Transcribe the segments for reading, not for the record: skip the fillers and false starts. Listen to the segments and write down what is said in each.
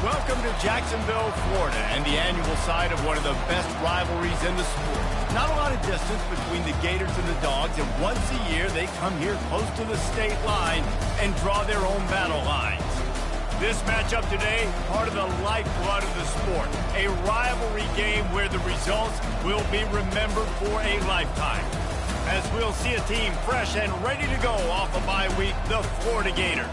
Welcome to Jacksonville, Florida, and the annual site of one of the best rivalries in the sport. Not a lot of distance between the Gators and the Dogs, and once a year they come here close to the state line and draw their own battle lines. This matchup today, part of the lifeblood of the sport, a rivalry game where the results will be remembered for a lifetime. As we'll see a team fresh and ready to go off a bye week, the Florida Gators,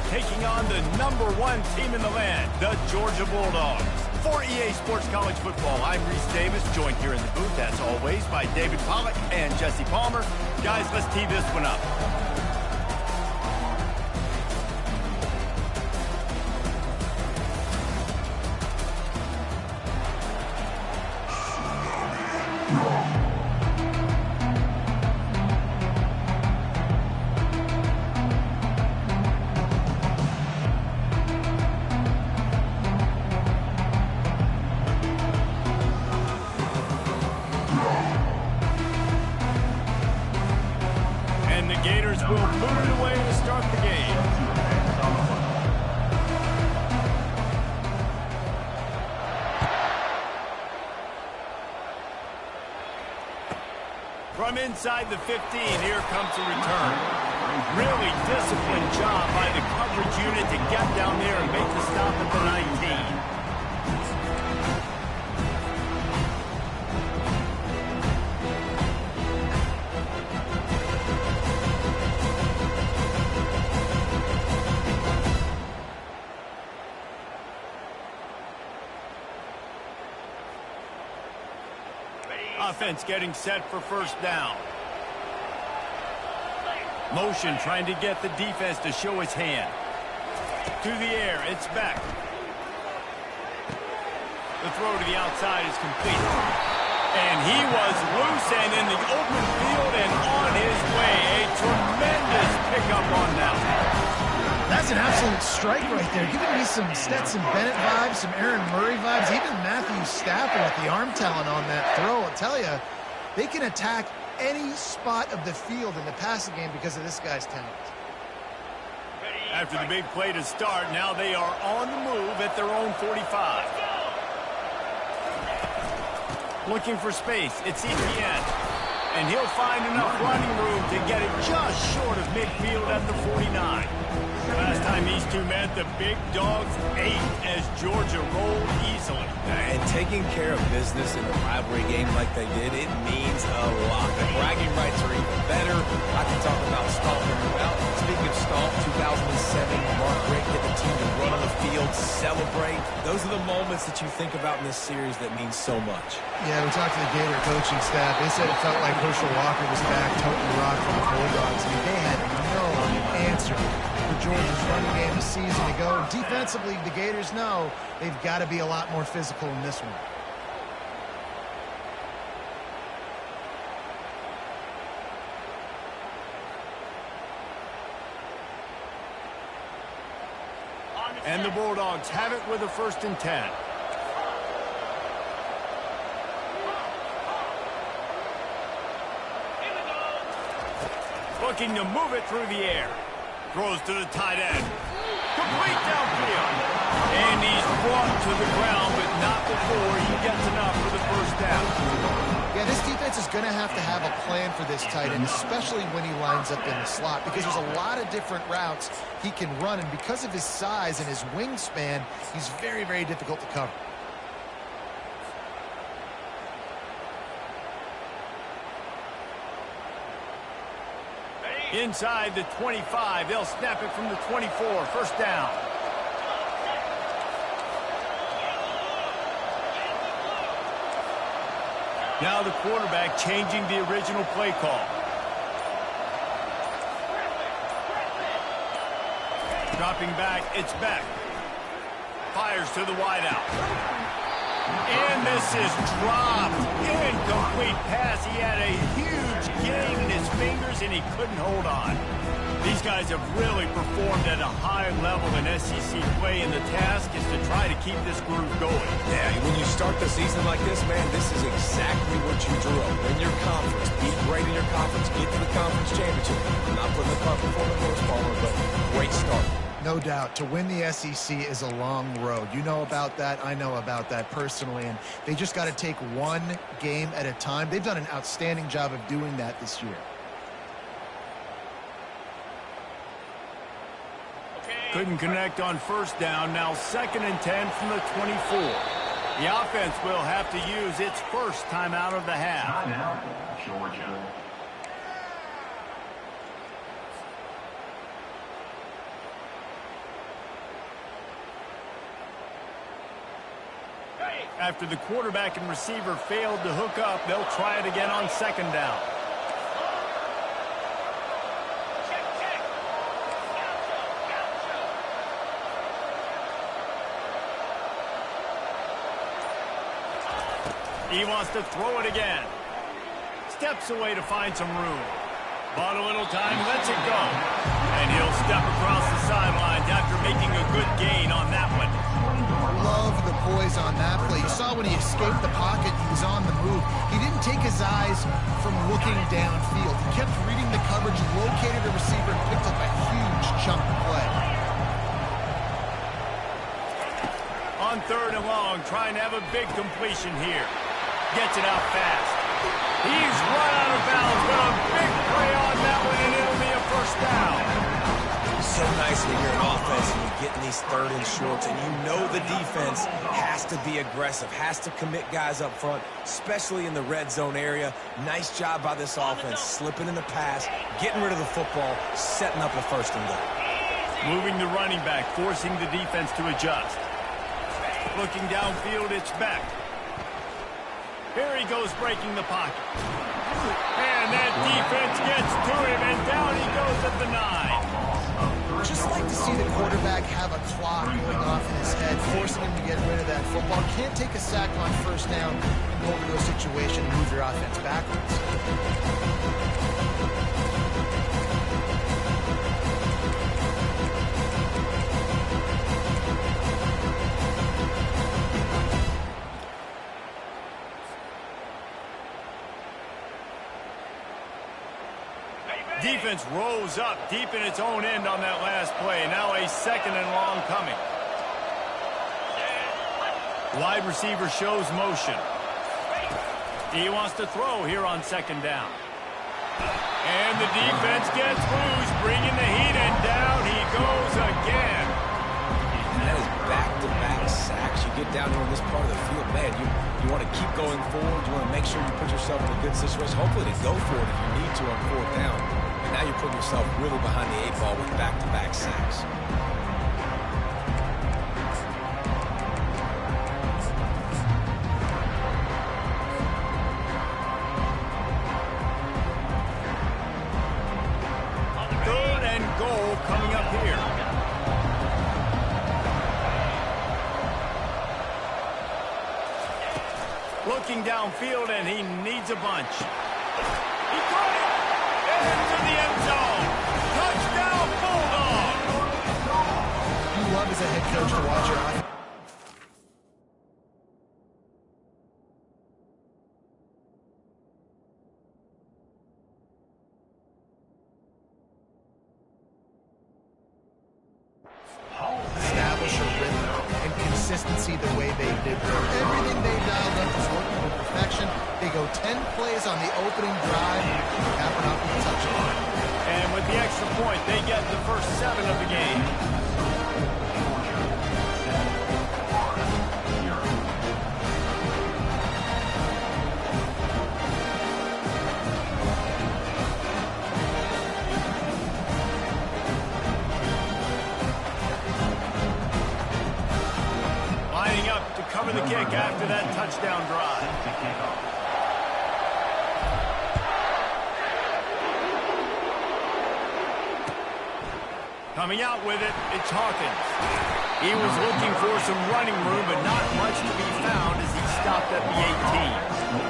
taking on the #1 team in the land, the Georgia Bulldogs. For EA Sports College Football, I'm Reese Davis, joined here in the booth, as always, by David Pollack and Jesse Palmer. Guys, let's tee this one up. Gators will boot it away to start the game. From inside the 15, here comes a return. Really disciplined job by the coverage unit to get down there and make the stop at the 19. Offense getting set for first down. Motion trying to get the defense to show his hand. To the air, it's back. The throw to the outside is complete. And he was loose and in the open field and on his way. A tremendous pickup on that. That's an absolute strike right there. Giving me some Stetson Bennett vibes, some Aaron Murray vibes, even Matthew Stafford with the arm talent on that throw. I'll tell you, they can attack any spot of the field in the passing game because of this guy's talent. After the big play to start, now they are on the move at their own 45. Looking for space, it's Etienne. And he'll find enough running room to get it just short of midfield at the 49. Last time these two met, the big dogs ate as Georgia rolled easily. And taking care of business in a rivalry game like they did, it means a lot. The bragging rights are even better. I can talk about stomping them out. Speaking of stomp, 2007, Mark Richt get the team to run on the field, celebrate. Those are the moments that you think about in this series that mean so much. Yeah, we talked to the Gator coaching staff. They said it felt like Herschel Walker was back toting the rock for the Bulldogs. I mean, they had no answer for Georgia's running game this season to go. Defensively, the Gators know they've got to be a lot more physical in this one. And the Bulldogs have it with a 1st and 10. Looking to move it through the air. Throws to the tight end. Complete downfield. And he's brought to the ground, but not before he gets enough for the first down. Yeah, this defense is going to have a plan for this tight end, especially when he lines up in the slot, because there's a lot of different routes he can run, and because of his size and his wingspan, he's very, very difficult to cover. Inside the 25, they'll snap it from the 24, first down. Now the quarterback changing the original play call. Dropping back, it's back. Fires to the wideout. And this is dropped. Incomplete pass. He had a huge gain in his fingers, and he couldn't hold on. These guys have really performed at a high level in SEC play, and the task is to try to keep this groove going. Yeah, when you start the season like this, man, this is exactly what you drew up. Win your conference, be great in your conference, get to the conference championship. I'm not putting the cart before the horse, Palmer, but great start. No doubt. To win the SEC is a long road. You know about that. I know about that personally. And they just got to take one game at a time. They've done an outstanding job of doing that this year. Couldn't connect on first down. Now 2nd and 10 from the 24. The offense will have to use its first timeout of the half. Timeout, Georgia. After the quarterback and receiver failed to hook up, they'll try it again on 2nd down. He wants to throw it again. Steps away to find some room. Bought a little time, lets it go. And he'll step across the sidelines after making a good gain on that one. Love the poise on that play. You saw when he escaped the pocket, he was on the move. He didn't take his eyes from looking downfield. He kept reading the coverage, located a receiver, and picked up a huge chunk of play. On 3rd and long, trying to have a big completion here. Gets it out fast. He's run out of bounds, but a big play on that one, and it'll be a first down. So nice when you're an offense and you get in these 3rd and shorts, and you know the defense has to be aggressive, has to commit guys up front, especially in the red zone area. Nice job by this offense, slipping in the pass, getting rid of the football, setting up a 1st and goal. Moving the running back, forcing the defense to adjust. Looking downfield, it's Beck. Here he goes breaking the pocket. And that defense gets to him, and down he goes at the 9. Just like to see the quarterback have a clock going off in his head, forcing him to get rid of that football. Can't take a sack on 1st down and go into a situation and move your offense backwards. Defense rose up deep in its own end on that last play. Now a 2nd and long coming. Wide receiver shows motion. He wants to throw here on 2nd down. And the defense gets loose, bringing the heat, and down he goes again. That is back-to-back sacks. You get down here in this part of the field, man, you want to keep going forward. You want to make sure you put yourself in a good situation. Hopefully to go for it if you need to on 4th down. And now you're putting yourself really behind the 8 ball with back-to-back sacks. Coming up here. Looking downfield, and he needs a bunch. He caught it! Into the end zone! Touchdown, Bulldog! You love as a head coach to watch your offense. Establish a rhythm and consistency the way they did. Everything they dialed up is working to perfection. They go 10 plays on the opening drive, capping off with a touchdown. And with the extra point, they get the first 7 of the game. Cover the kick after that touchdown drive. Coming out with it, it's Hawkins. He was looking for some running room, but not much to be found as he stopped at the 18.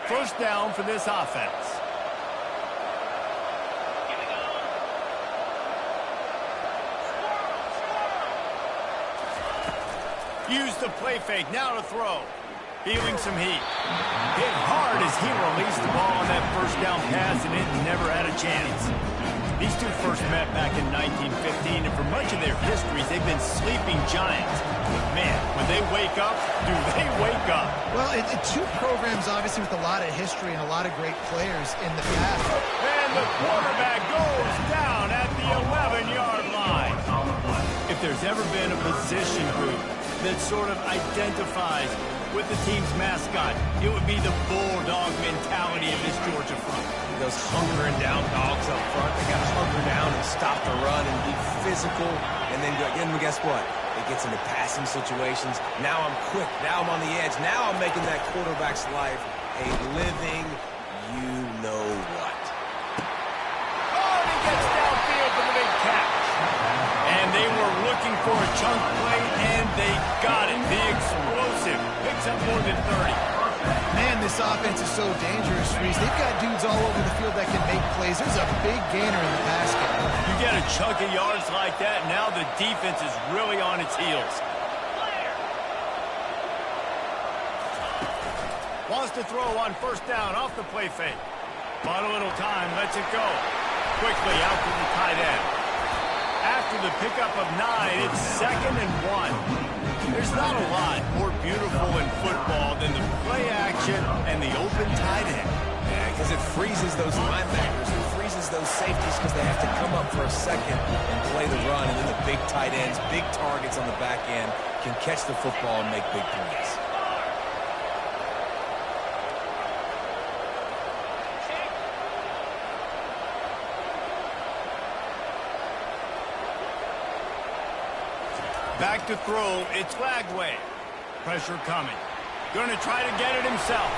First down for this offense. Use the play fake, now to throw. Feeling some heat. Hit hard as he released the ball on that first down pass, and it never had a chance. These two first met back in 1915, and for much of their histories, they've been sleeping giants. But man, when they wake up, do they wake up? Well, two programs, obviously, with a lot of history and a lot of great players in the past. And the quarterback goes down at the 11-yard line. If there's ever been a position group that sort of identifies with the team's mascot, it would be the bulldog mentality of this Georgia front. Those hunkering down dogs up front, they got to hunker down and stop the run and be physical. And then guess what? It gets into passing situations. Now I'm quick. Now I'm on the edge. Now I'm making that quarterback's life a living you-know-what. Oh, and he gets downfield for the big catch. And they were looking for a chunk play, and they got it. The explosive picks up more than 30. Man, this offense is so dangerous, Reese. They've got dudes all over the field that can make plays. There's a big gainer in the pass game. You get a chunk of yards like that, now the defense is really on its heels. Wants to throw on first down off the play fake. Bought a little time, lets it go. Quickly out to the tight end. After the pickup of 9, it's 2nd and 1. There's not a lot more beautiful in football than the play action and the open tight end. Yeah, because it freezes those linebackers. It freezes those safeties because they have to come up for a second and play the run. And then the big tight ends, big targets on the back end can catch the football and make big plays. Back to throw, it's Flagway. Pressure coming. Going to try to get it himself.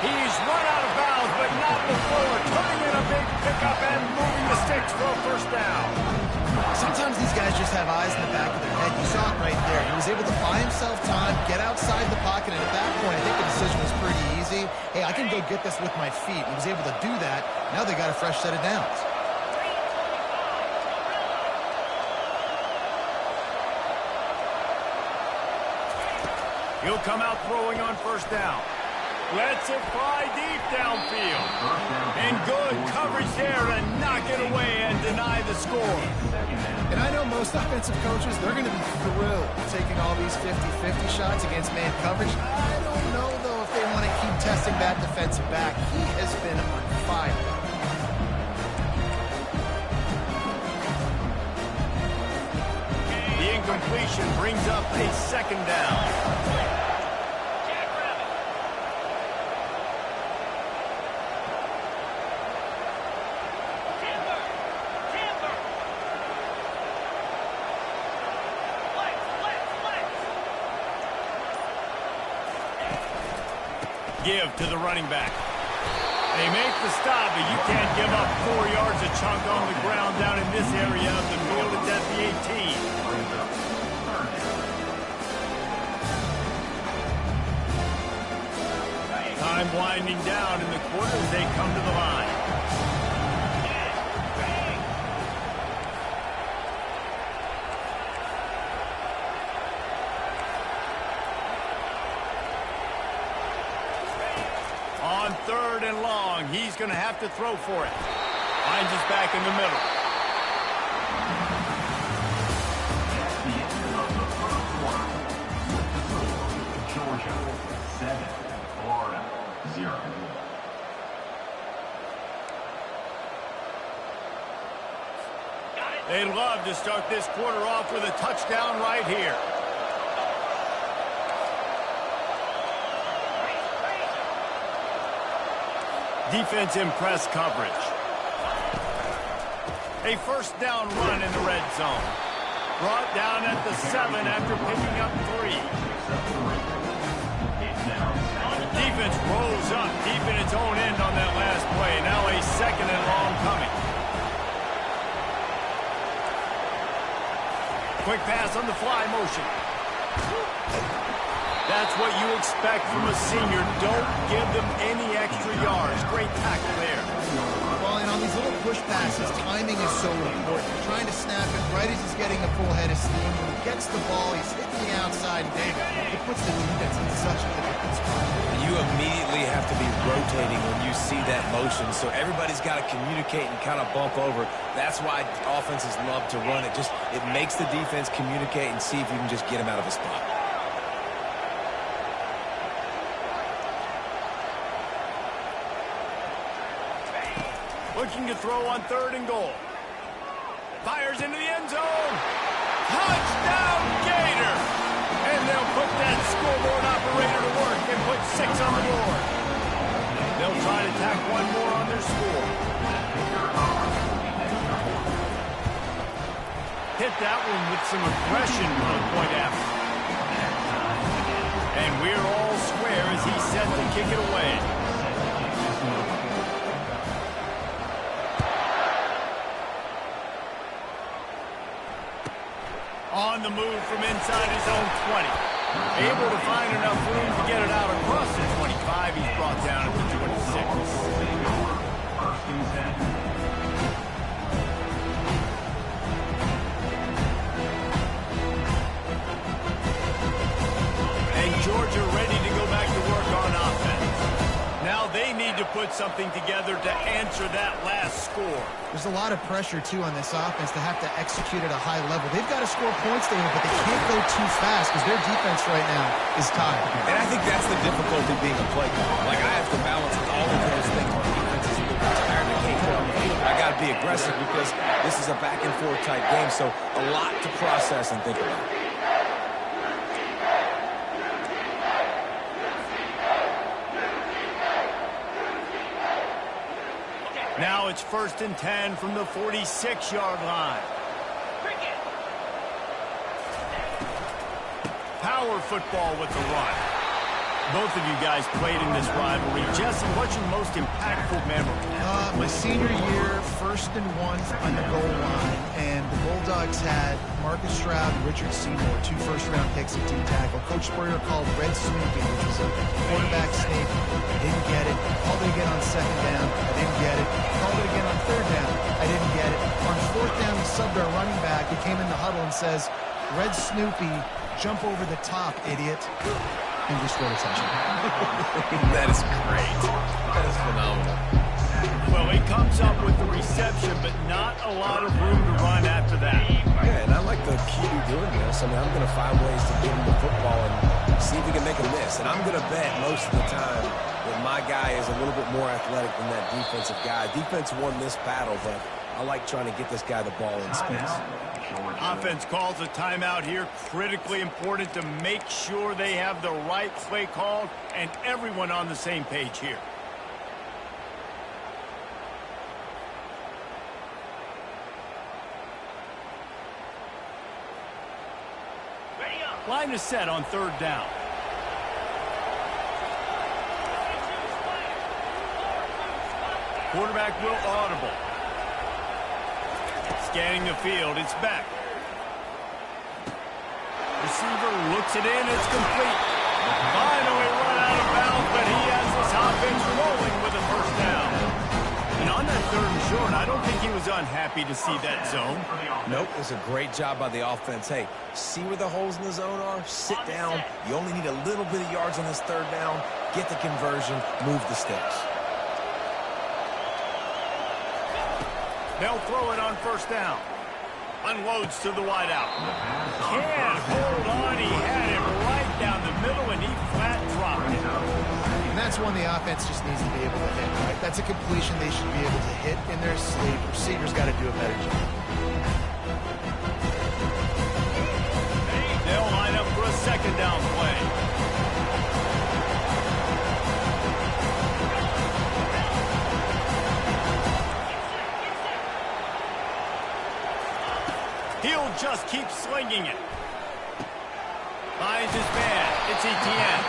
He's run out of bounds, but not before. Turning in a big pickup and moving the sticks for a first down. Sometimes these guys just have eyes in the back of their head. You saw it right there. He was able to buy himself time, get outside the pocket, and at that point, I think the decision was pretty easy. Hey, I can go get this with my feet. He was able to do that. Now they got a fresh set of downs. He'll come out throwing on first down. Lets it fly deep downfield. And good coverage there to knock it away and deny the score. And I know most offensive coaches, they're going to be thrilled taking all these 50-50 shots against man coverage. I don't know, though, if they want to keep testing that defensive back. He has been on fire. The incompletion brings up a 2nd down. Give to the running back. They make the stop, but you can't give up 4 yards a chunk on the ground down in this area of the field. It's at the 18. Time winding down in the quarter as they come to the line. On 3rd and long, he's going to have to throw for it. Finds us back in the middle. Georgia 7, Florida 0. They'd love to start this quarter off with a touchdown right here. Defense in press coverage. A first down run in the red zone. Brought down at the 7 after picking up 3. Defense rolls up deep in its own end on that last play. Now a 2nd and long coming. Quick pass on the fly motion. That's what you expect from a senior. Don't give them any extra yards. Great tackle there. Well, and on these little push passes, timing is so important. Trying to snap it right as he's getting a full head of steam. When he gets the ball, he's hitting the outside, and it puts the defense in such a difficult spot. You immediately have to be rotating when you see that motion, so everybody's got to communicate and kind of bump over. That's why offenses love to run it. It makes the defense communicate and see if you can just get him out of a spot. Looking to throw on 3rd and goal. Fires into the end zone. Touchdown, Gator! And they'll put that scoreboard operator to work and put 6 on the board. They'll try to tack one more on their score. Hit that one with some aggression on point after. And we're all square as he's set to kick it away. On the move from inside his own 20. Able to find enough room to get it out across the 25. He's brought down at the 26. And Georgia ready to go back to work on offense. Now they need to put something together to answer that last score. There's a lot of pressure, too, on this offense to have to execute at a high level. They've got to score points, David, but they can't go too fast because their defense right now is tired. And I think that's the difficulty being a play caller. Like, I have to balance all of those things. My defense is a little bit tired. They can't get on the field. I got to be aggressive because this is a back-and-forth type game, so a lot to process and think about. Now it's 1st and 10 from the 46-yard line. Power football with the run. Both of you guys played in this rivalry. Jesse, what's your most impactful memory? My senior year, 1st and 1 on the goal line, and the Bulldogs had Marcus Stroud and Richard Seymour, 2 first-round picks at D-tackle. Coach Spurrier called Red Snoopy, which was a quarterback sneak. I didn't get it. Called it again on 2nd down. I didn't get it. Called it again on 3rd down. I didn't get it. On 4th down, he subbed our running back. He came in the huddle and says, Red Snoopy, jump over the top, idiot. And we scored a touchdown. That is great. That is phenomenal. Well, he comes up with the reception, but not a lot of room to run after that. Yeah, and I like the QB doing this. I mean, I'm going to find ways to give him the football and see if he can make a miss. And I'm going to bet most of the time that my guy is a little bit more athletic than that defensive guy. Defense won this battle, but I like trying to get this guy the ball in space. Offense calls a timeout here. Critically important to make sure they have the right play called and everyone on the same page here. Line is set on 3rd down. Quarterback will audible. Scanning the field, it's back. Receiver looks it in, it's complete. Finally run out of bounds, but he has this offense rolling with a 1st down. And on that 3rd and short, I don't think he was unhappy to see that zone. Nope, it's a great job by the offense. Hey, see where the holes in the zone are? Sit down. You only need a little bit of yards on this 3rd down. Get the conversion, move the sticks. They'll throw it on 1st down. Unloads to the wideout. Can't hold on. He had it right down the middle, and he flat dropped it. And that's one the offense just needs to be able to hit, right? That's a completion they should be able to hit in their sleep. Receivers got to do a better job. They'll line up for a 2nd down play. He'll just keep slinging it. Finds his man. It's Etienne.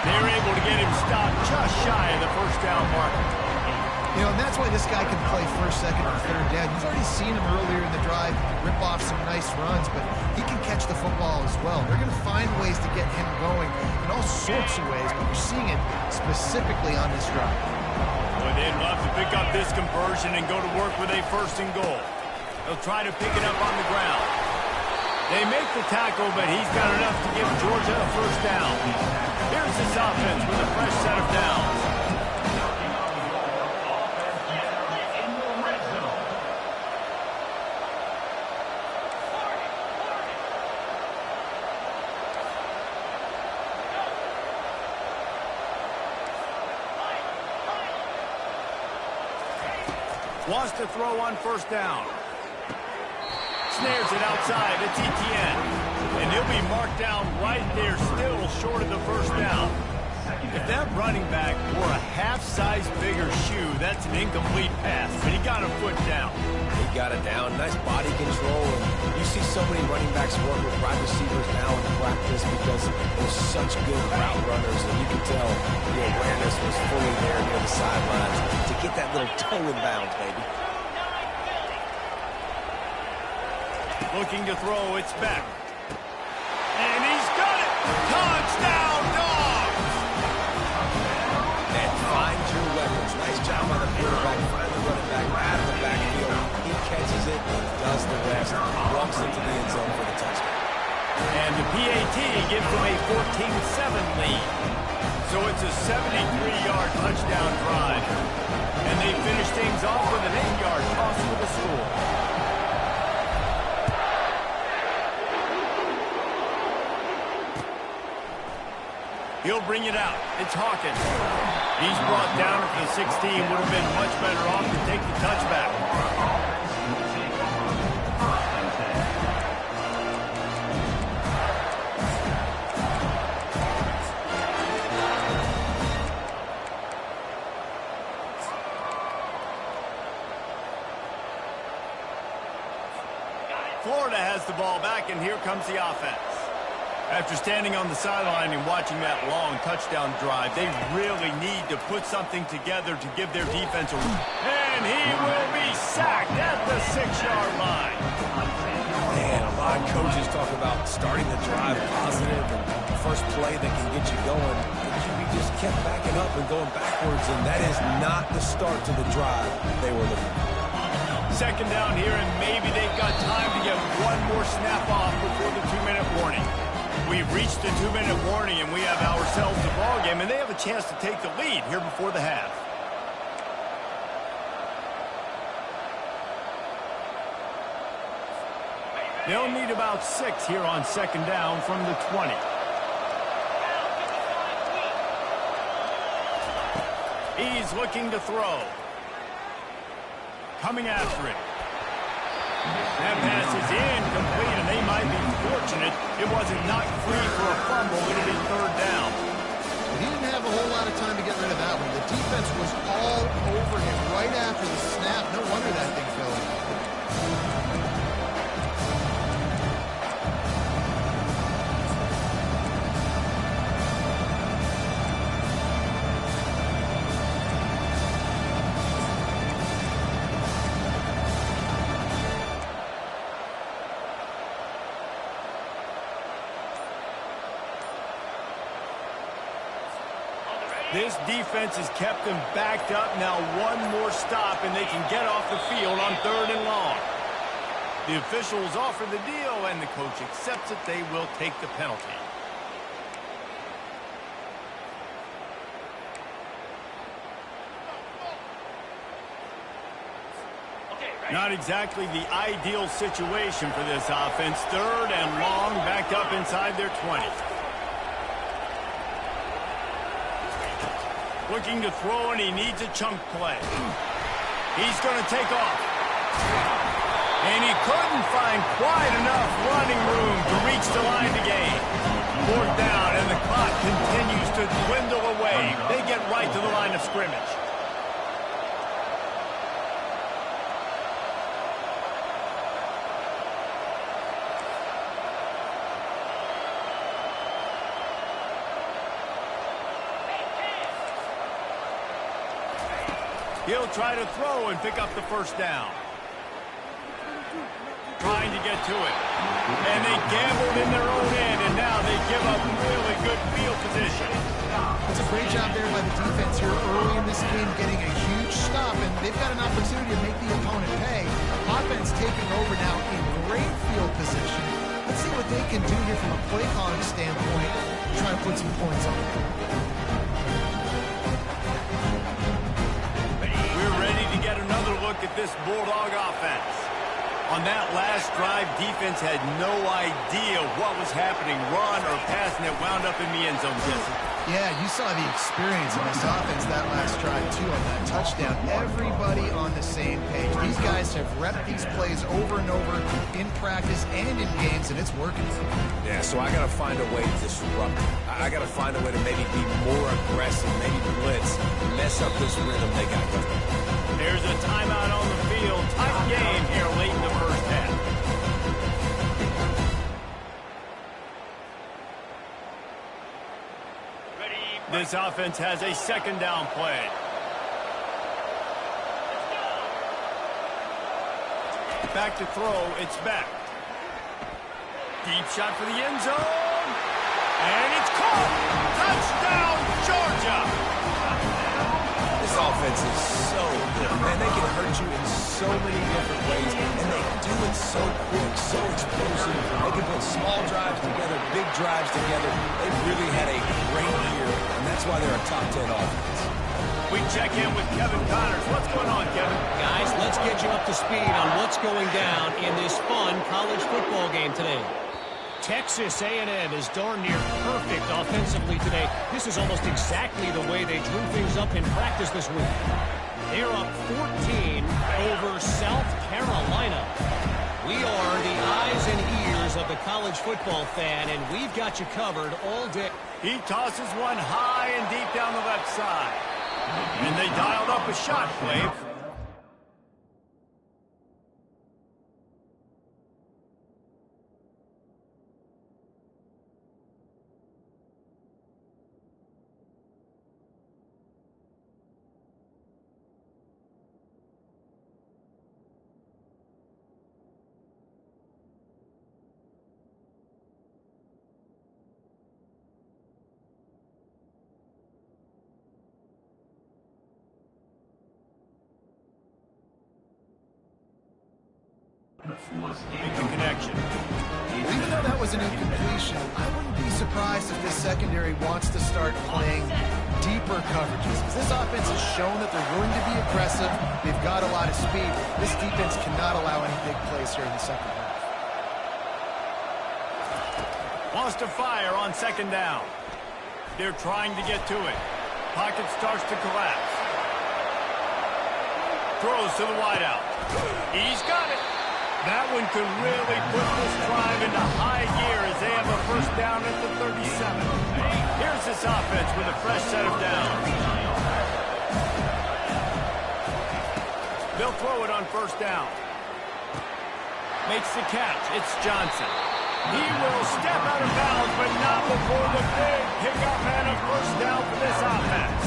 They're able to get him stopped just shy of the 1st down marker. You know, and that's why this guy can play 1st, 2nd, or 3rd down. You've already seen him earlier in the drive rip off some nice runs, but he can catch catch the football as well. They're going to find ways to get him going in all sorts of ways, but we're seeing it specifically on this drive. Boy, they'd love to pick up this conversion and go to work with a first and goal. They'll try to pick it up on the ground. They make the tackle, but he's got enough to give Georgia a first down. Here's this offense with a fresh set of downs. Wants to throw on first down. Snares it outside. It's Etienne. And he'll be marked down right there, still short of the first down. If that running back wore a half-size bigger shoe, that's an incomplete pass. But he got a foot down. He got it down. Nice body control. And you see so many running backs work with wide receivers now in practice because they're such good route runners. And you can tell the awareness was fully there near the sidelines to get that little toe in bounds, baby. Looking to throw, it's back. And he's got it! Touchdown, Dogs! And find your weapons. Nice job on the quarterback. Find the running back out of the backfield. He catches it and does the rest. Walks into the end zone for the touchdown. And the PAT gives them a 14-7 lead. So it's a 73-yard touchdown drive. And they finish things off with an 8-yard toss for the score. He'll bring it out. It's Hawkins. He's brought down at the 16. Would have been much better off to take the touchback. Florida has the ball back, and here comes the offense. After standing on the sideline and watching that long touchdown drive, they really need to put something together to give their defense a... And he will be sacked at the 6-yard line. Man, a lot of coaches talk about starting the drive positive and the first play that can get you going. The QB just kept backing up and going backwards, and that is not the start to the drive they were looking for. Second down here, and maybe they've got time to get one more snap off before the 2-minute warning. We've reached the 2-minute warning, and we have ourselves a ball game, and they have a chance to take the lead here before the half. They'll need about 6 here on second down from the 20. He's looking to throw. Coming after it. That pass is incomplete, and they might be fortunate it wasn't knocked free for a fumble. It'll be third down. He didn't have a whole lot of time to get rid of that one. The defense was all over him right after the snap. No wonder that thing fell in. This defense has kept them backed up. Now one more stop, and they can get off the field on 3rd and long. The officials offer the deal, and the coach accepts it. They will take the penalty. Not exactly the ideal situation for this offense. 3rd and long, backed up inside their 20. Looking to throw, and he needs a chunk play. He's going to take off. And he couldn't find quite enough running room to reach the line to gain. 4th down, and the clock continues to dwindle away. They get right to the line of scrimmage. He'll try to throw and pick up the first down. Trying to get to it. And they gambled in their own end, and now they give up really good field position. It's a great job there by the defense here early in this game, getting a huge stop, and they've got an opportunity to make the opponent pay. Offense taking over now in great field position. Let's see what they can do here from a play calling standpoint, try to put some points on it. We're ready to get another look at this Bulldog offense. On that last drive, defense had no idea what was happening. Run or pass, and it wound up in the end zone, Jesse. Yeah, you saw the experience of this offense that last drive, too, on that touchdown. Everybody on the same page. These guys have repped these plays over and over in practice and in games, and it's working. Yeah, so I got to find a way to disrupt it. I got to find a way to maybe be more aggressive, maybe blitz, mess up this rhythm they got going. There's a timeout on the field. Tight game here late in the first half. This offense has a second down play. Back to throw. It's back. Deep shot for the end zone. And it's caught. Touchdown, Georgia. This offense is so good, man. They can hurt you in so many different ways, and they do it so quick, so explosive. They can put small drives together, big drives together. They've really had a great year, and that's why they're a top 10 offense. We check in with Kevin Connors. What's going on, Kevin? Guys, let's get you up to speed on what's going down in this fun college football game today. Texas A&M is darn near perfect offensively today. This is almost exactly the way they drew things up in practice this week. They're up 14 over South Carolina. We are the eyes and ears of the college football fan, and we've got you covered all day. He tosses one high and deep down the left side. And they dialed up a shot play. Make the connection. Even though that was an incompletion, I wouldn't be surprised if this secondary wants to start playing deeper coverages. Because this offense has shown that they're willing to be aggressive. They've got a lot of speed. This defense cannot allow any big plays here in the second half. Wants to fire on second down. They're trying to get to it. Pocket starts to collapse. Throws to the wideout. He's got it. That one could really put this drive into high gear as they have a first down at the 37. Here's this offense with a fresh set of downs. They'll throw it on first down. Makes the catch. It's Johnson. He will step out of bounds, but not before the big pickup and a first down for this offense.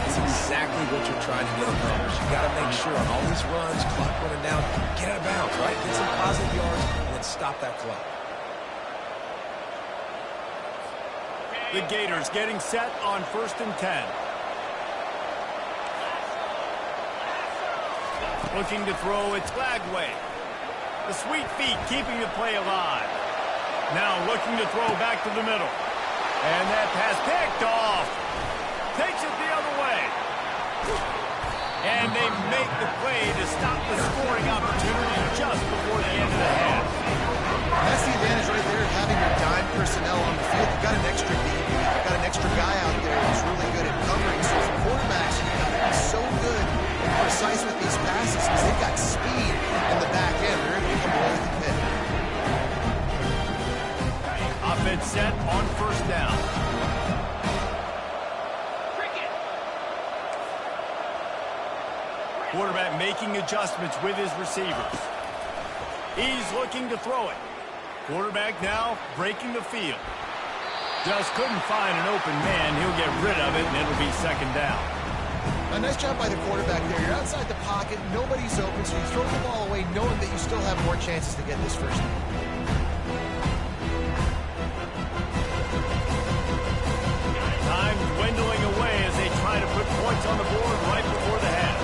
It's exactly what you're trying to get accomplished. You got to make sure on all these runs, clock running down, get out of bounds, right? Get some positive yards, and then stop that clock. The Gators getting set on 1st and 10. Looking to throw, it's Lagway. The sweet feet keeping the play alive. Now looking to throw back to the middle. And that pass picked off. Takes it the other way. And they make the play to stop the scoring opportunity just before the end of the half. That's the advantage right there of having your dime personnel on the field. You've got an extra DB. You've got an extra guy out there who's really good at covering. So for quarterbacks, you've got to be so good and precise with these passes because they've got speed in the back end. They're able to come away with the pick. Offense set on first down. Quarterback making adjustments with his receivers. He's looking to throw it. Quarterback now breaking the field. Just couldn't find an open man. He'll get rid of it, and it'll be second down. A nice job by the quarterback there. You're outside the pocket, nobody's open, so you throw the ball away knowing that you still have more chances to get this first down. Time dwindling away as they try to put points on the board right before the half.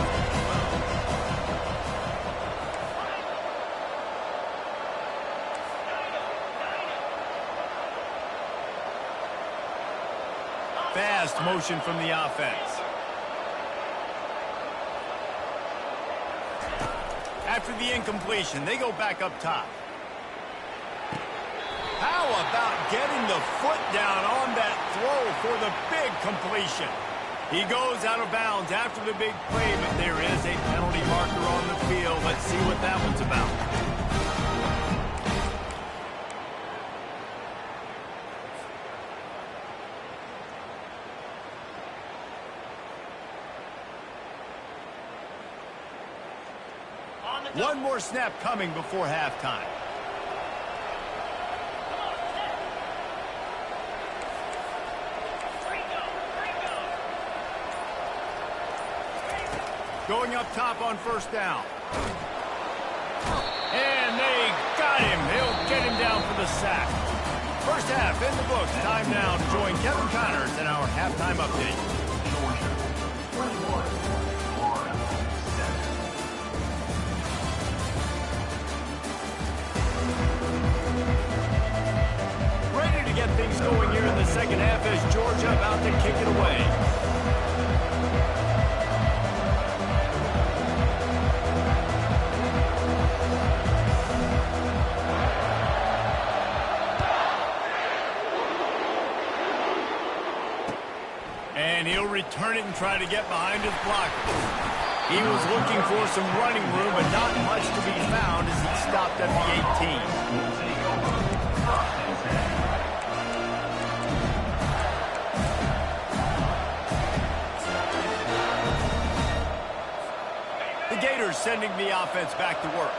Fast motion from the offense. After the incompletion, they go back up top. How about getting the foot down on that throw for the big completion? He goes out of bounds after the big play, but there is a penalty marker on the field. Let's see what that one's about. One more snap coming before halftime. Going up top on first down. And they got him. They'll get him down for the sack. First half in the books. Time now to join Kevin Connors in our halftime update. Georgia 21, Florida 7. Ready to get things going here in the second half as Georgia about to kick it away. And he'll return it and try to get behind his blockers. He was looking for some running room, but not much to be found as he stopped at the 18. The Gators sending the offense back to work.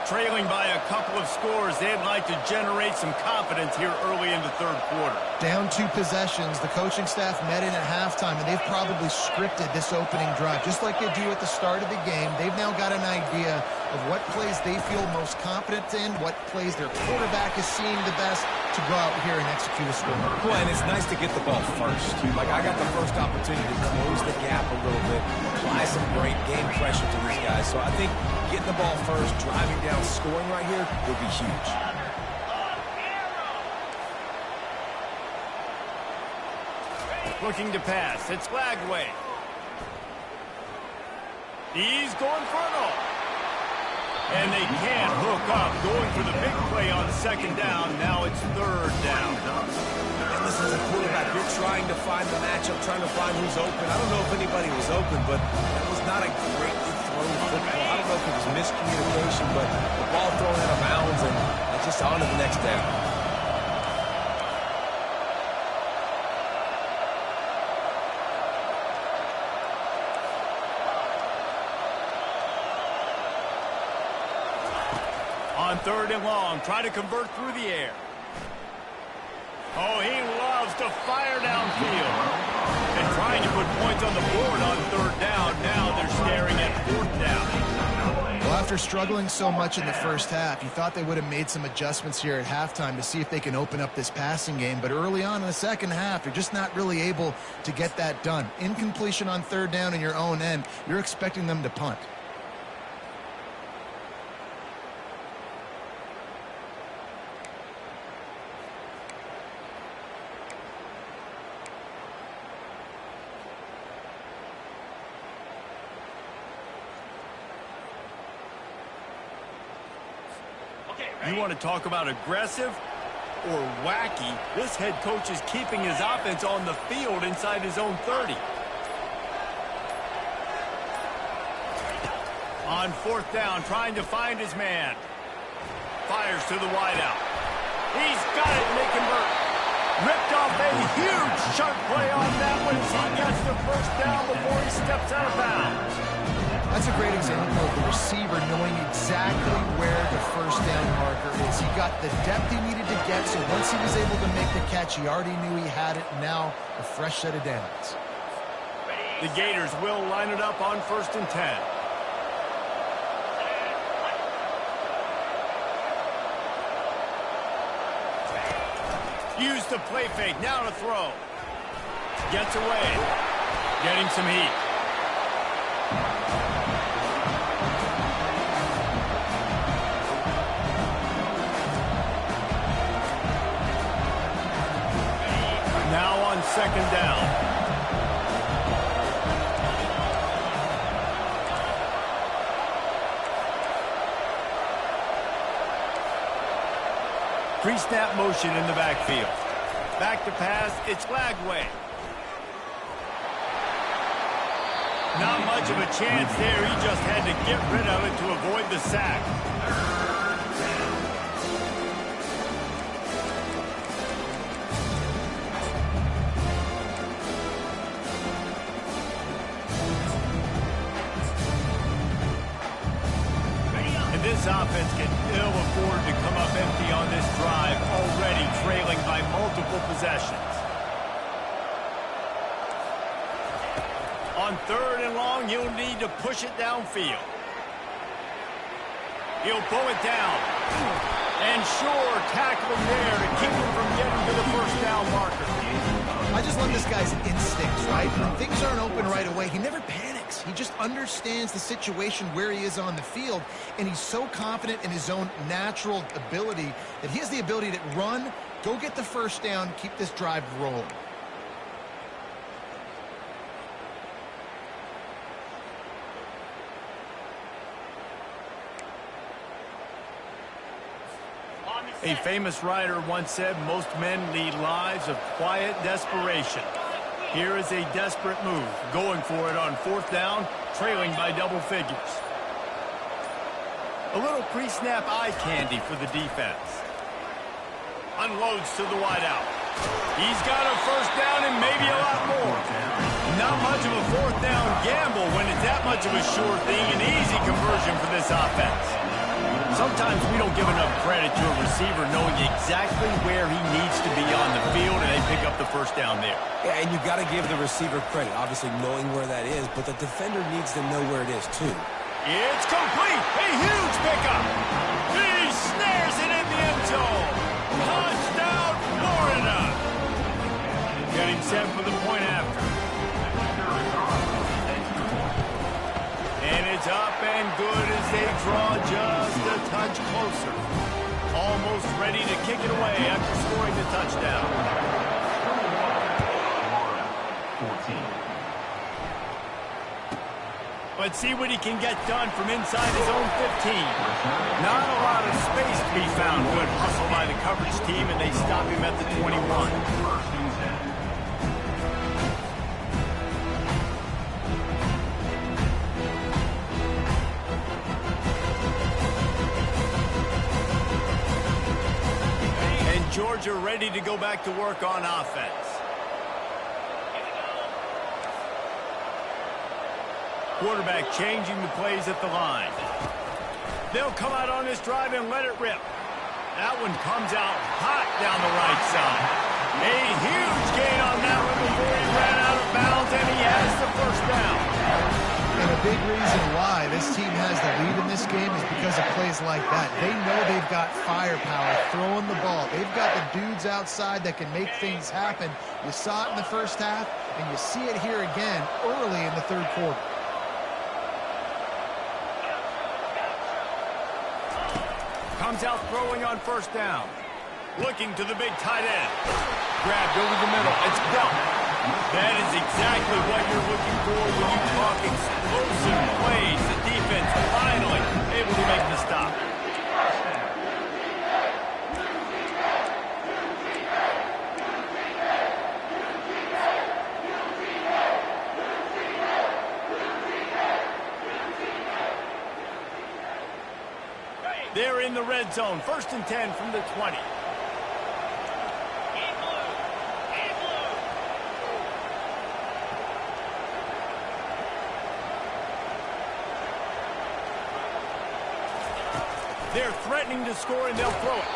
Trailing by a couple of scores, they'd like to generate some confidence here early in the third quarter. Down 2 possessions, the coaching staff met in at halftime, and they've probably scripted this opening drive. Just like they do at the start of the game, they've now got an idea of what plays they feel most confident in, what plays their quarterback is seeing the best to go out here and execute a score. Well, and it's nice to get the ball first. Like, I got the first opportunity to close the gap a little bit, apply some great game pressure to these guys. So I think getting the ball first, driving down, scoring right here would be huge. Looking to pass. It's Lagway. He's going for it all. And they can't hook up. Going for the big play on second down. Now it's third down. And listen, as a quarterback, you're trying to find the matchup, trying to find who's open. I don't know if anybody was open, but it was not a great throw football. I don't know if it was miscommunication, but the ball thrown out of bounds, and just on to the next down. On third and long, try to convert through the air. Oh, he loves to fire downfield. And trying to put points on the board on third down. Now they're staring at fourth down. Well, after struggling so much in the first half, you thought they would have made some adjustments here at halftime to see if they can open up this passing game. But early on in the second half, they're just not really able to get that done. Incompletion on third down in your own end, you're expecting them to punt. You want to talk about aggressive or wacky? This head coach is keeping his offense on the field inside his own 30. On fourth down, trying to find his man. Fires to the wideout. He's got it, and they convert. Ripped off a huge chunk play on that one as he gets the first down before he steps out of bounds. That's a great example of the receiver knowing exactly where the first down marker is. He got the depth he needed to get, so once he was able to make the catch, he already knew he had it. Now, a fresh set of downs. The Gators will line it up on 1st and 10. Use the play fake. Now to throw. Gets away. Getting some heat. Now on 2nd down. Pre-snap motion in the backfield. Back to pass, it's Lagway. Not much of a chance there. He just had to get rid of it to avoid the sack. This offense can ill afford to come up empty on this drive, already trailing by multiple possessions. On 3rd and long, he'll need to push it downfield. He'll pull it down. And sure, tackle him there to keep him from getting to the 1st down marker. I just love this guy's instincts, right? When things aren't open right away, he never panics. He just understands the situation where he is on the field, and he's so confident in his own natural ability that he has the ability to run, go get the 1st down, keep this drive rolling. A famous writer once said, most men lead lives of quiet desperation. Here is a desperate move, going for it on 4th down, trailing by double figures. A little pre-snap eye candy for the defense. Unloads to the wideout. He's got a 1st down and maybe a lot more. Not much of a 4th down gamble when it's that much of a sure thing, an easy conversion for this offense. Sometimes we don't give enough credit to a receiver knowing exactly where he needs to be on the field, and they pick up the 1st down there. Yeah, and you got to give the receiver credit, obviously knowing where that is, but the defender needs to know where it is too. It's complete. A huge pickup. He snares it in the end zone. Touchdown, Florida. Getting set for the point after. And it's up and good as they draw just a touch closer. Almost ready to kick it away after scoring the touchdown. 14. But see what he can get done from inside his own 15. Not a lot of space to be found. Good hustle by the coverage team, and they stop him at the 21. Georgia ready to go back to work on offense. Quarterback changing the plays at the line. They'll come out on this drive and let it rip. That one comes out hot down the right side. A huge gain on that one before he ran out of bounds, and he has the 1st down. And a big reason why this team has the lead in this game is because of plays like that. They know they've got firepower throwing the ball. They've got the dudes outside that can make things happen. You saw it in the 1st half, and you see it here again early in the 3rd quarter. Comes out throwing on 1st down. Looking to the big tight end. Grabbed over the middle. It's Belt. That is exactly what you're looking for when you talk explosive plays. The defense finally able to make the stop. They're in the red zone. 1st and 10 from the 20. They're threatening to score, and they'll throw it.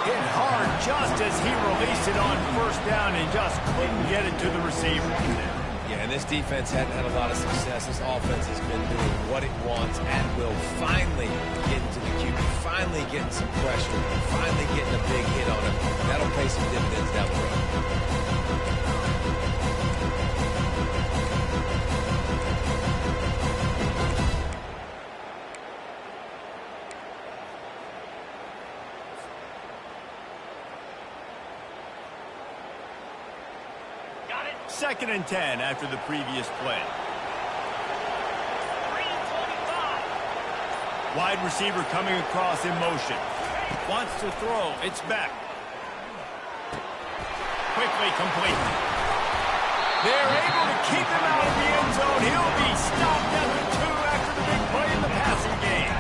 Hit hard just as he released it on 1st down and just couldn't get it to the receiver. Yeah, and this defense hadn't had a lot of success. This offense has been doing what it wants and will finally get into the QB, finally getting some pressure, finally getting a big hit on him. That'll pay some dividends down the road. Second and 10 after the previous play. Wide receiver coming across in motion. Wants to throw. It's back. Quickly complete. They're able to keep him out of the end zone. He'll be stopped at the 2 after the big play in the passing game.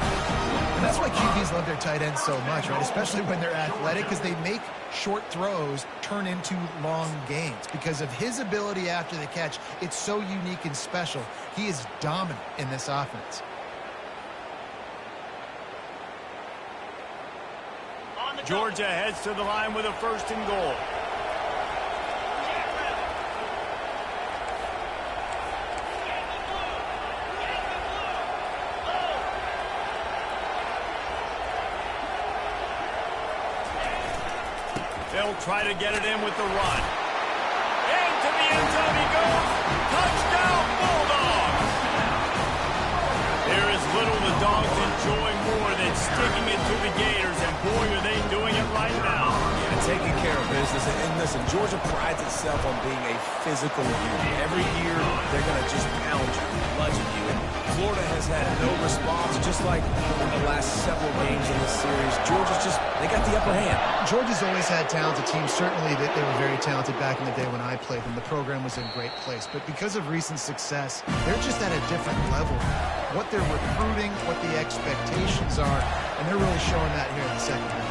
And that's why QBs love their tight ends so much, right? Especially when they're athletic, because they make short throws turn into long gains. Because of his ability after the catch, it's so unique and special. He is dominant in this offense. Georgia heads to the line with a 1st and goal. They'll try to get it in with the run. Into the end zone he goes. Touchdown, Bulldogs! There is little the Dogs enjoy more than sticking it to the Gators, and boy, are they doing it right now. Yeah, taking care of business. And listen, Georgia prides itself on being a physical unit. Every year, they're going to just pound you, bludgeon you. And Florida has had no response, just like in the last several games in this series. Georgia's just, they got the upper hand. Georgia's always had talented teams. Certainly they were very talented back in the day when I played them. The program was in a great place. But because of recent success, they're just at a different level. What they're recruiting, what the expectations are, and they're really showing that here in the second half.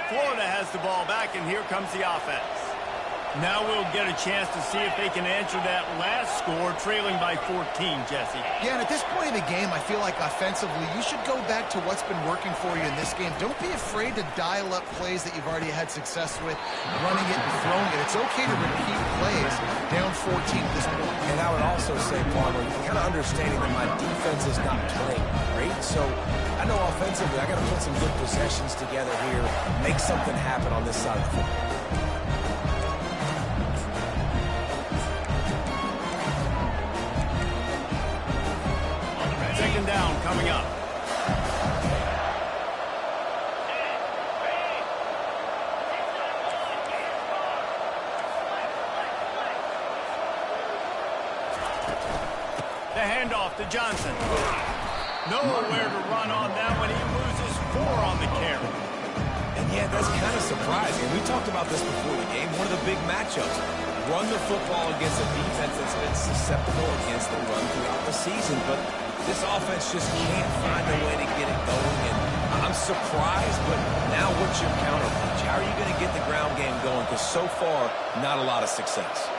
Florida has the ball back, and here comes the offense. Now we'll get a chance to see if they can answer that last score, trailing by 14, Jesse. Yeah, and at this point in the game, I feel like offensively, you should go back to what's been working for you in this game. Don't be afraid to dial up plays that you've already had success with, running it and throwing it. It's okay to repeat plays down 14 at this point. And I would also say, Palmer, kind of understanding that my defense is not playing great, so I know offensively I got to put some good possessions together here, make something happen on this side of the football. Second down coming up. The handoff to Johnson. Nowhere to run on that one. He loses 4 on the carry. And yeah, that's kind of surprising. We talked about this before the game. One of the big matchups. Run the football against a defense that's been susceptible against the run throughout the season. But this offense just can't find a way to get it going. And I'm surprised, but now what's your counterpunch? How are you going to get the ground game going? Because so far, not a lot of success.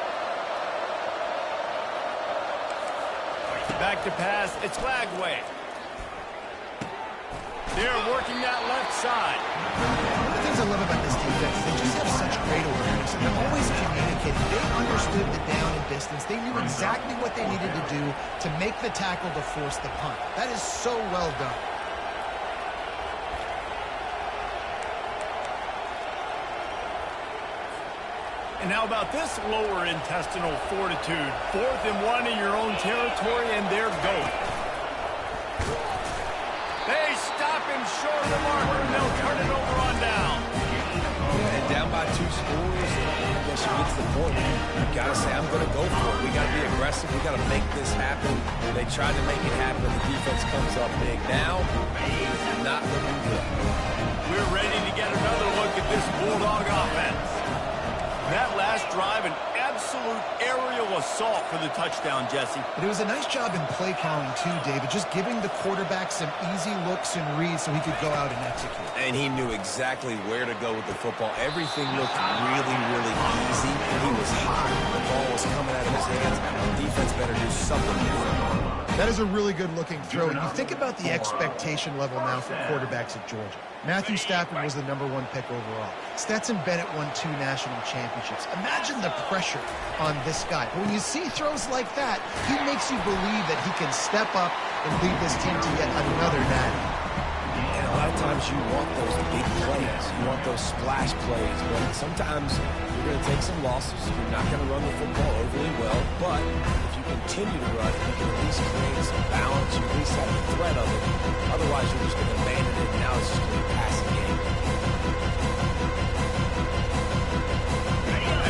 Back to pass. It's Lagway. They're working that left side. One of the things I love about this defense, they just have such great awareness. And they're always communicating. They understood the down and distance. They knew exactly what they needed to do to make the tackle to force the punt. That is so well done. And how about this lower intestinal fortitude? 4th and 1 in your own territory, and they're going. They stop him short of the marker, and they'll turn it over on down. Yeah, and down by 2 scores, I guess you get to the point where you got to say, I'm going to go for it. We got to be aggressive. We got to make this happen. They tried to make it happen. The defense comes up big. Now, not looking good. We're ready to get another look at this Bulldog offense. That last drive, an absolute aerial assault for the touchdown, Jesse. But it was a nice job in play calling too, David, just giving the quarterback some easy looks and reads so he could go out and execute. And he knew exactly where to go with the football. Everything looked really, really easy. He was hot. The ball was coming out of his his hands, defense better do something different. That is a really good-looking throw. You think about the expectation level now for quarterbacks at Georgia. Matthew Stafford was the #1 pick overall. Stetson Bennett won 2 national championships. Imagine the pressure on this guy. But when you see throws like that, he makes you believe that he can step up and lead this team to yet another natty. And a lot of times you want those big plays. You want those splash plays. But sometimes you're going to take some losses. You're not going to run the football overly well. But if you continue to run, you can at least create some balance. You at least have the threat of it. Otherwise, you're just going to abandon it. Now it's just going to be a passing game.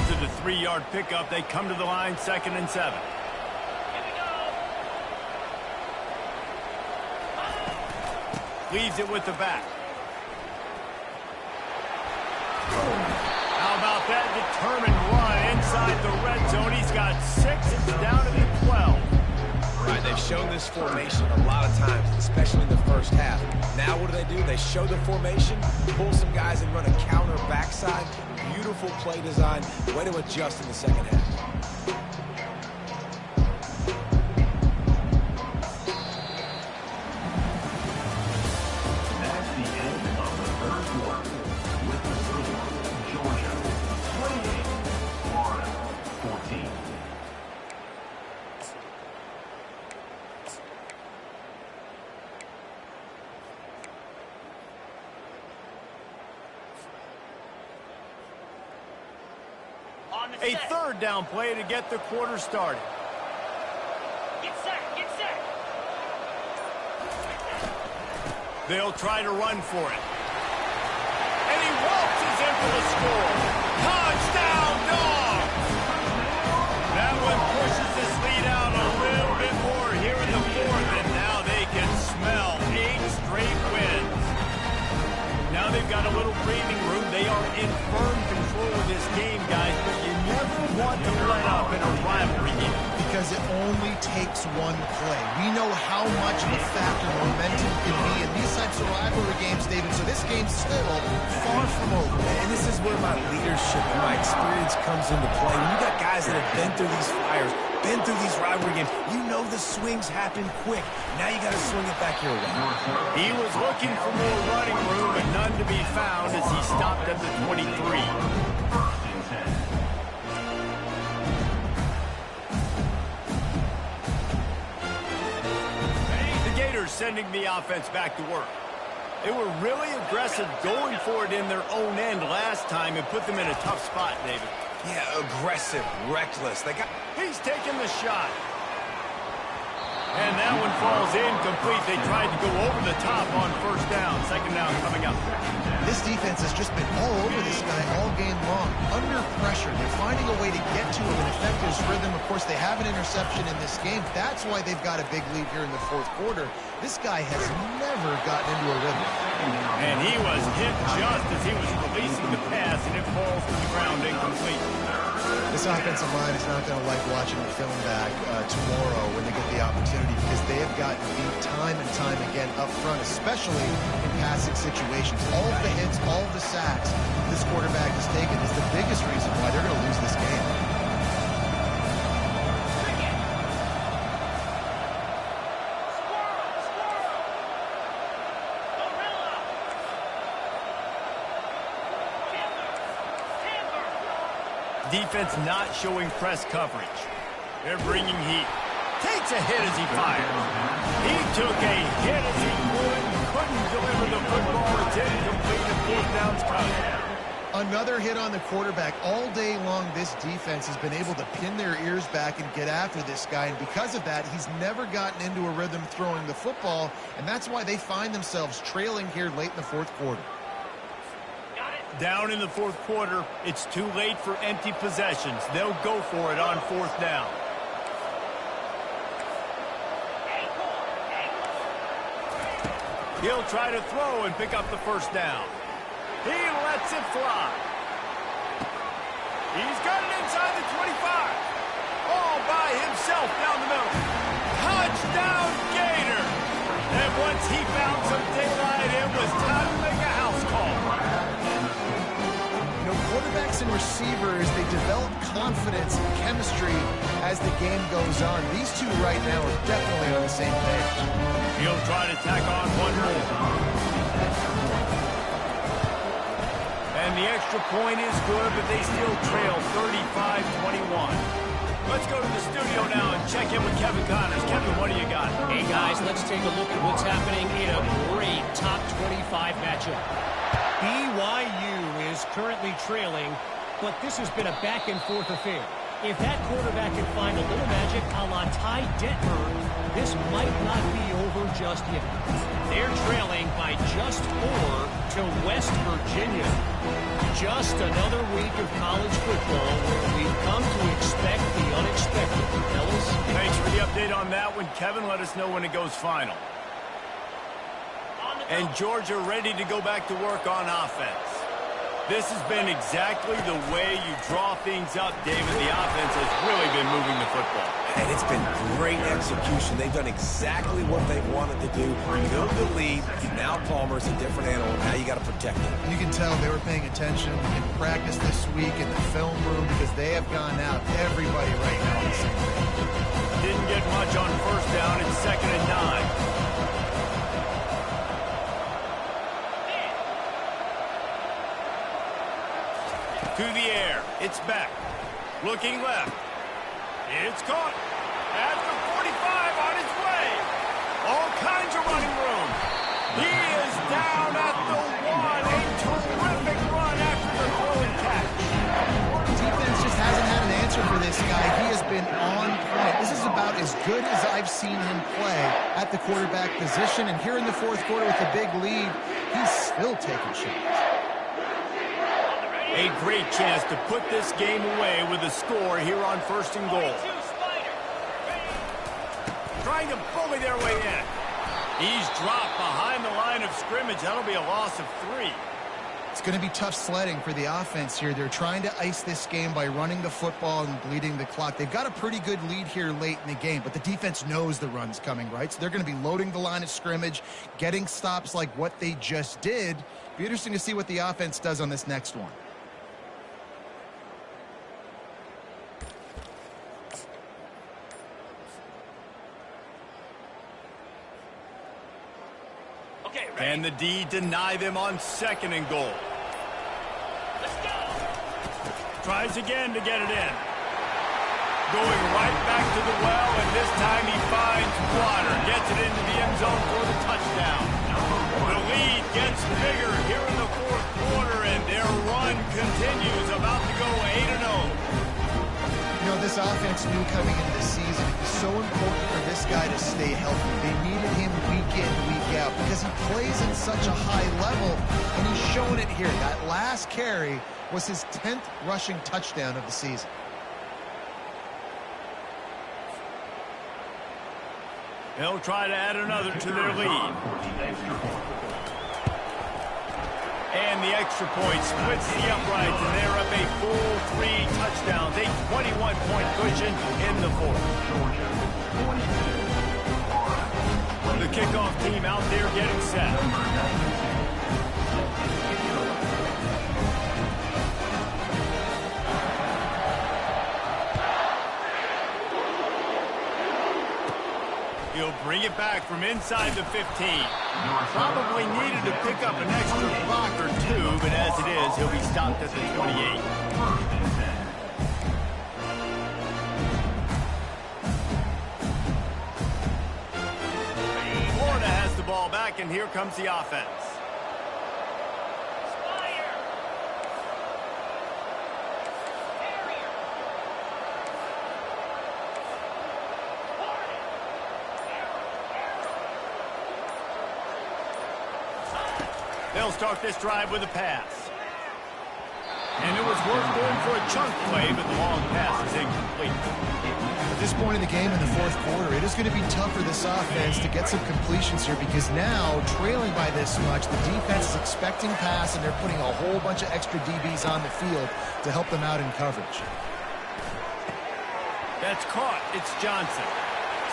After the 3-yard pickup, they come to the line, 2nd and 7. Leaves it with the back. How about that determined run inside the red zone? He's got 6. It's down to the 12. Right, they've shown this formation a lot of times, especially in the first half. Now what do? They show the formation, pull some guys and run a counter backside. Beautiful play design. Way to adjust in the second half. A 3rd down play to get the quarter started. Get set, get set. They'll try to run for it. And he waltzes in for the score. Touchdown, Dogs! That one pushes this lead out a little bit more here in the 4th, and now they can smell 8 straight wins. Now they've got a little breathing room. They are in firm control of this game, guys, but you never want to let up in a rivalry game. Because it only takes one play. We know how much of a factor momentum can be in these types of rivalry games, David, so this game's still far from over. And this is where my leadership and my experience comes into play. When you got guys that have been through these fires, been through these rivalry games, you know the swings happen quick. Now you got to swing it back your way. He was looking for more running room, and none to be found as he stopped at the 23. Sending the offense back to work. They were really aggressive going for it in their own end last time and put them in a tough spot, David. Yeah, aggressive, reckless. He's taking the shot. And that one falls incomplete. They tried to go over the top on 1st down. 2nd down coming up. This defense has just been all over this guy all game long. Under pressure. They're finding a way to get to him and affect his rhythm. Of course, they have an interception in this game. That's why they've got a big lead here in the 4th quarter. This guy has never gotten into a rhythm. And he was hit just as he was releasing the pass, and it falls to the ground incomplete. This offensive line is not going to like watching the film back tomorrow when they get the opportunity, because they have gotten beat time and time again up front, especially in passing situations. All of the hits, all of the sacks this quarterback has taken is the biggest reason why they're going to lose this game. Defense not showing press coverage. They're bringing heat. Takes a hit as he fires. He took a hit as he couldn't deliver the football. It's incomplete and 4th down's coming. Another hit on the quarterback. All day long, this defense has been able to pin their ears back and get after this guy, and because of that, he's never gotten into a rhythm throwing the football, and that's why they find themselves trailing here late in the 4th quarter. Down in the 4th quarter, it's too late for empty possessions. They'll go for it on 4th down. He'll try to throw and pick up the 1st down. He lets it fly. He's got it inside the 25. All by himself down the middle. Touchdown, Gator. And once he found some daylight, it was time to make a house call. You know, quarterbacks and receivers, they develop confidence and chemistry as the game goes on. These two right now are definitely on the same page. He'll try to tack on one more. And the extra point is good, but they still trail 35-21. Let's go to the studio now and check in with Kevin Connors. Kevin, what do you got? Hey, guys, let's take a look at what's happening in a great top 25 matchup. BYU is currently trailing, but this has been a back-and-forth affair. If that quarterback can find a little magic a la Ty Detmer, this might not be over just yet. They're trailing by just 4 to West Virginia. Just another week of college football where we've come to expect the unexpected. Fellas? Thanks for the update on that one, Kevin. Let us know when it goes final. And Georgia ready to go back to work on offense. This has been exactly the way you draw things up, David. The offense has really been moving the football. And it's been great execution. They've done exactly what they wanted to do. Build the lead. Now Palmer's a different animal. Now you got to protect him. You can tell they were paying attention in practice this week in the film room because they have gone out. Everybody right now on the same page. Didn't get much on first down. It's 2nd and 9. To the air. It's back. Looking left. It's caught. At the 45 on his way. All kinds of running room. He is down at the 1. A terrific run after the throw and catch. Defense just hasn't had an answer for this guy. He has been on point. This is about as good as I've seen him play at the quarterback position. And here in the fourth quarter with a big lead, he's still taking shots. A great chance to put this game away with a score here on 1st and goal. Trying to bully their way in. He's dropped behind the line of scrimmage. That'll be a loss of 3. It's going to be tough sledding for the offense here. They're trying to ice this game by running the football and bleeding the clock. They've got a pretty good lead here late in the game, but the defense knows the run's coming, right? So they're going to be loading the line of scrimmage, getting stops like what they just did. Be interesting to see what the offense does on this next one. Can the D deny them on 2nd and goal? Let's go. Tries again to get it in. Going right back to the well, and this time he finds water. Gets it into the end zone for the touchdown. The lead gets bigger here in the 4th quarter, and their run continues. About to go 8-0. You know, this offense knew coming into the season it was so important for this guy to stay healthy. They needed him week in, week out because he plays at such a high level, and he's showing it here. That last carry was his 10th rushing touchdown of the season. They'll try to add another to their lead. And the extra point splits the uprights, and they're up a full 3 touchdowns, a 21-point cushion in the 4th. The kickoff team out there getting set. He'll bring it back from inside the 15. Probably needed to pick up an extra block or 2, but as it is, he'll be stopped at the 28. Florida has the ball back, and here comes the offense. They'll start this drive with a pass. And it was worth going for a chunk play, but the long pass is incomplete. At this point in the game in the 4th quarter, it is going to be tough for this offense to get some completions here because now, trailing by this much, the defense is expecting pass, and they're putting a whole bunch of extra DBs on the field to help them out in coverage. That's caught. It's Johnson.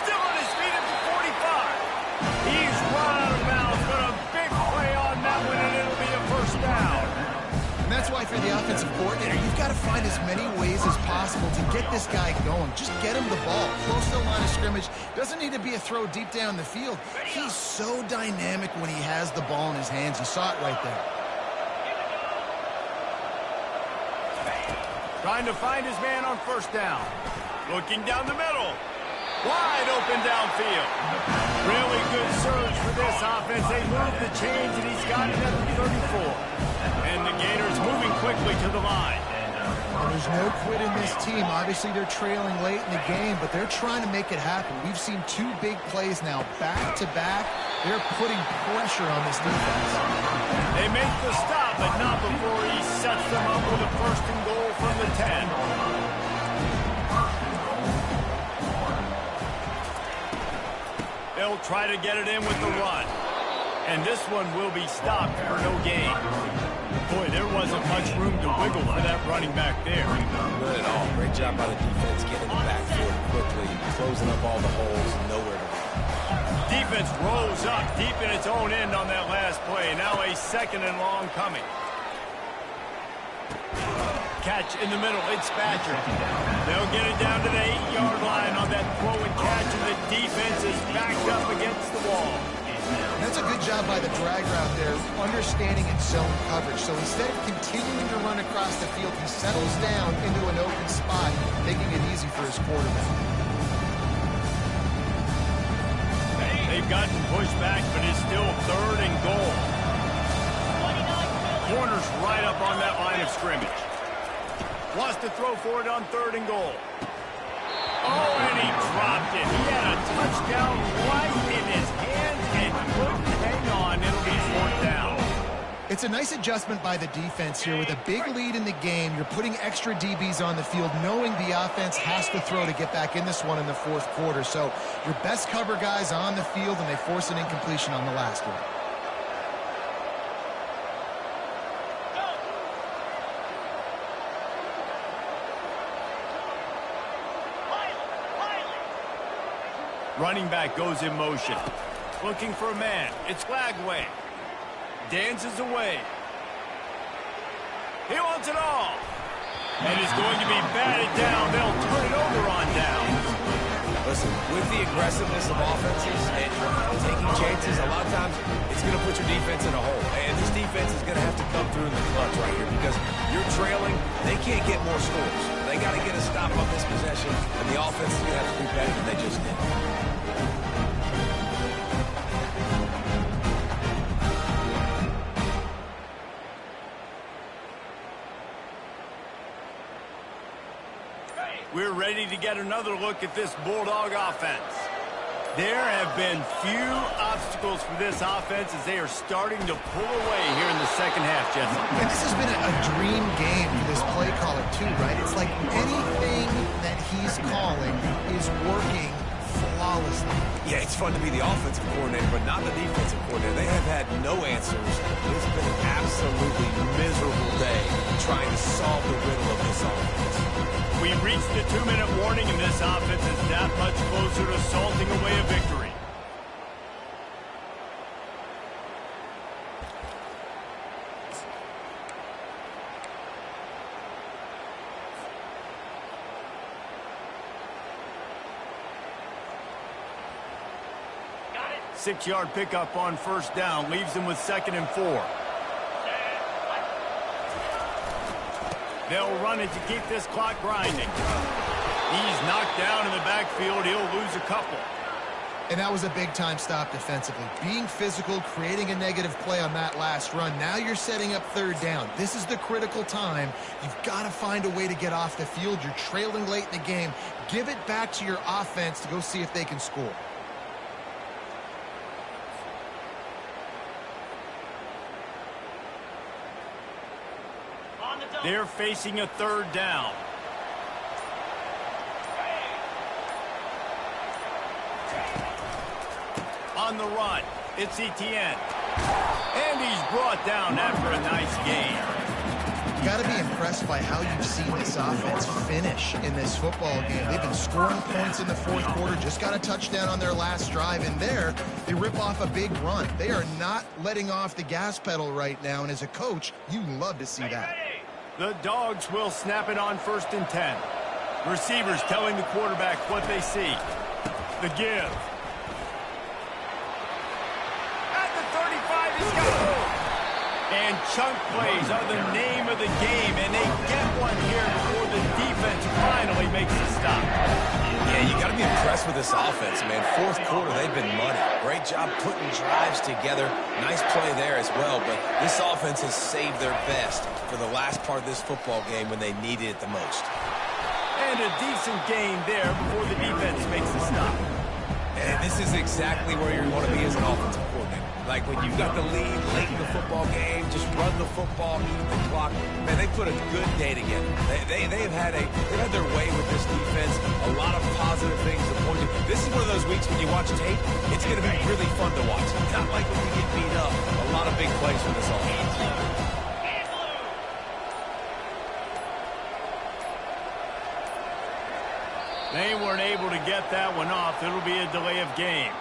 Still on his feet at the 45. He's run out of bounds, but a big play on that one, and it'll be a 1st down. And that's why for the offensive coordinator, you've got to find as many ways as possible to get this guy going. Just get him the ball. Close to the line of scrimmage. Doesn't need to be a throw deep down the field. He's so dynamic when he has the ball in his hands. You saw it right there. Trying to find his man on first down. Looking down the middle. Wide open downfield. Really good surge for this offense. They moved the chains, and he's got it at the 34. And the Gators moving quickly to the line. And there's no quit in this team. Obviously, they're trailing late in the game, but they're trying to make it happen. We've seen 2 big plays now, back-to-back. They're putting pressure on this defense. They make the stop, but not before he sets them up with a first and goal from the 10. They'll try to get it in with the run. And this one will be stopped for no gain. Boy, there wasn't much room to wiggle for that running back there. Good at all. Great job by the defense getting the backfield quickly, closing up all the holes, and nowhere to run. Defense rolls up deep in its own end on that last play. Now a second and long coming. Catch in the middle. It's Badger. They'll get it down to the 8-yard line on that throw and catch, and the defense is backed up against the wall. That's a good job by the drag route there, understanding its zone coverage. So instead of continuing to run across the field, he settles down into an open spot, making it easy for his quarterback. They've gotten pushed back, but it's still third and goal. Corner's right up on that line of scrimmage. Wants to throw for it on third and goal. Oh, and he dropped it. He had a touchdown right in his hands and couldn't hang on. It'll be 4th down. It's a nice adjustment by the defense here. With a big lead in the game, you're putting extra DBs on the field, knowing the offense has to throw to get back in this one in the 4th quarter. So your best cover guys on the field, and they force an incompletion on the last one. Running back goes in motion. Looking for a man. It's Lagway. Dances away. He wants it all. And it's going to be batted down. They'll turn it over on down. Listen, with the aggressiveness of offenses and taking chances, a lot of times it's going to put your defense in a hole. And this defense is going to have to come through in the clutch right here because you're trailing. They can't get more scores. They got to get a stop on this possession, and the offense is going to have to do better than they just did. We're ready to get another look at this Bulldog offense. There have been few obstacles for this offense as they are starting to pull away here in the second half, Jesse. And this has been a dream game for this play caller, too, right? It's like anything that he's calling is working flawlessly. Yeah, it's fun to be the offensive coordinator, but not the defensive coordinator. They have had no answers. It's been an absolutely miserable day trying to solve the riddle of this offense. We reached the 2-minute warning, and this offense is that much closer to salting away a victory. Got it. 6-yard pickup on first down leaves them with 2nd and 4. They'll run it to keep this clock grinding. He's knocked down in the backfield. He'll lose a couple. And that was a big-time stop defensively. Being physical, creating a negative play on that last run. Now you're setting up 3rd down. This is the critical time. You've got to find a way to get off the field. You're trailing late in the game. Give it back to your offense to go see if they can score. They're facing a 3rd down. On the run, it's Etienne. And he's brought down after a nice gain. You got to be impressed by how you've seen this offense finish in this football game. They've been scoring points in the 4th quarter, just got a touchdown on their last drive, and there they rip off a big run. They are not letting off the gas pedal right now, and as a coach, you love to see that. The Dogs will snap it on 1st and 10. Receivers telling the quarterback what they see. The give. At the 35, he's got it. And chunk plays are the name of the game, and they get one here before the defense finally makes a stop. Yeah, you got to be impressed with this offense, man. 4th quarter, they've been money. Great job putting drives together. Nice play there as well, but this offense has saved their best for the last part of this football game when they needed it the most. And a decent gain there before the defense makes the stop. And this is exactly where you want to be as an offensive coordinator. Like when you've got the lead late in the football game, just run the football, eat the clock. Man, they put a good day together. They've had their way with this defense. A lot of positive things to point to. This is one of those weeks when you watch tape, it's going to be really fun to watch. Not like when you get beat up. A lot of big plays for this offense. They weren't able to get that one off. It'll be a delay of game.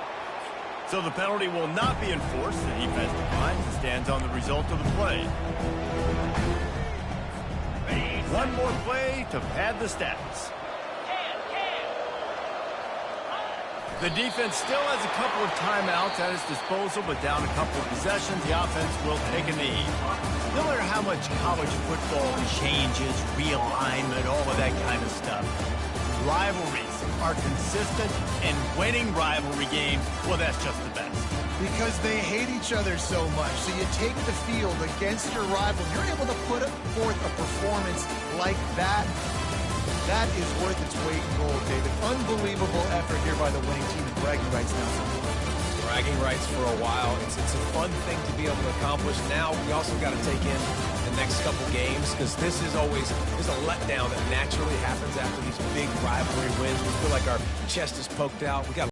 So the penalty will not be enforced. The defense declines and stands on the result of the play. One more play to pad the stats. The defense still has a couple of timeouts at its disposal, but down a couple of possessions, the offense will take a knee. No matter how much college football changes, realignment, all of that kind of stuff, rivalries are consistent, and winning rivalry games, well, that's just the best. Because they hate each other so much. So you take the field against your rival, you're able to put forth a performance like that. That is worth its weight in gold, David. Unbelievable effort here by the winning team, and bragging rights now. Bragging rights for a while. It's a fun thing to be able to accomplish. Now we also got to take in the next couple games, because there's a letdown that naturally happens after these big rivalry wins. We feel like our chest is poked out. We got